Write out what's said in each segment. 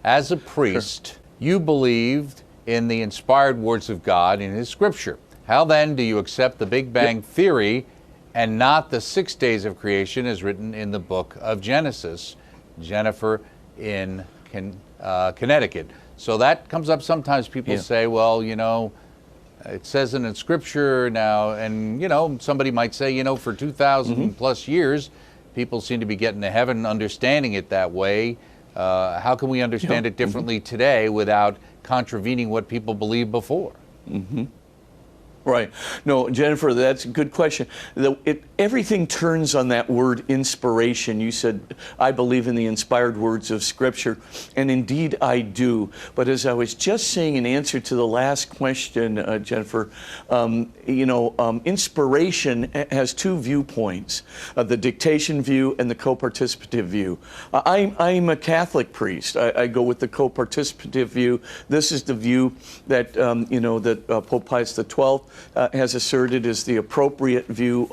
as a priest, you believed in the inspired words of God in His Scripture. How then do you accept the Big Bang Theory and not the 6 days of creation as written in the book of Genesis? Jennifer in Connecticut. So that comes up sometimes. People say, well, you know, it says it in Scripture now, and, you know, somebody might say, you know, for 2,000 plus years, people seem to be getting to heaven understanding it that way. How can we understand it differently today without contravening what people believed before? Right. No, Jennifer, that's a good question. Everything turns on that word inspiration. You said, I believe in the inspired words of Scripture, and indeed I do. But as I was just saying in answer to the last question, Jennifer, inspiration has two viewpoints, the dictation view and the co-participative view. I'm a Catholic priest. I go with the co-participative view. This is the view that, that Pope Pius XII has asserted is the appropriate view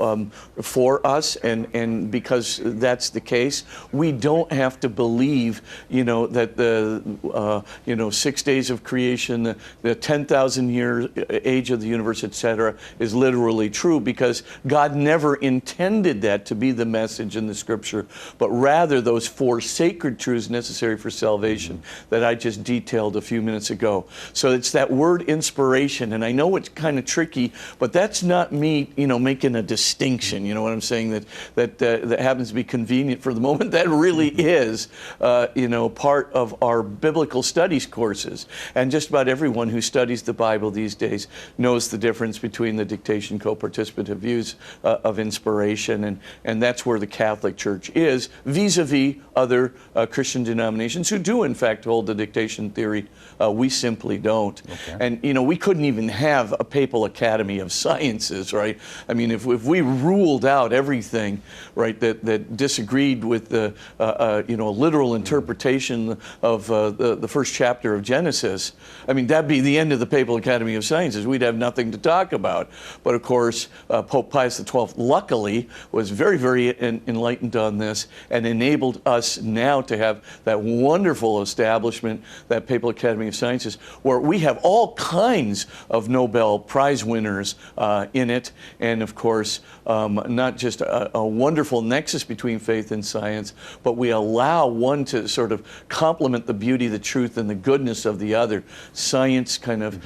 for us, and because that's the case, we don't have to believe, that the 6 days of creation, the 10,000 year age of the universe, etc., is literally true, because God never intended that to be the message in the Scripture, but rather those four sacred truths necessary for salvation that I just detailed a few minutes ago. So it's that word inspiration, and I know it's kind of tricky, but that's not me, making a distinction. You know what I'm saying? That happens to be convenient for the moment. That really is, part of our biblical studies courses. And just about everyone who studies the Bible these days knows the difference between the dictation co-participative views of inspiration, and that's where the Catholic Church is vis-a-vis other Christian denominations who do in fact hold the dictation theory. We simply don't. Okay. And we couldn't even have a papal academy of sciences, right? I mean, if we ruled out everything, right, that disagreed with the literal interpretation of the first chapter of Genesis, I mean, that'd be the end of the Papal Academy of Sciences. We'd have nothing to talk about. But of course, Pope Pius XII, luckily, was very, very enlightened on this and enabled us now to have that wonderful establishment, that Papal Academy of Sciences, where we have all kinds of Nobel Prize winners in it. And of course, not just a wonderful nexus between faith and science, but we allow one to sort of complement the beauty, the truth, and the goodness of the other. Science kind of,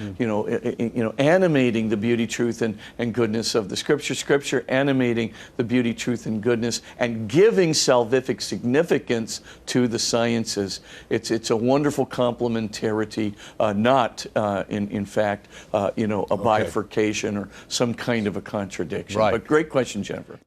animating the beauty, truth, and goodness of the Scripture. Scripture animating the beauty, truth, and goodness, and giving salvific significance to the sciences. It's a wonderful complementarity, not in fact, a bifurcation or some kind of a contradiction. Right. But great question, Jennifer.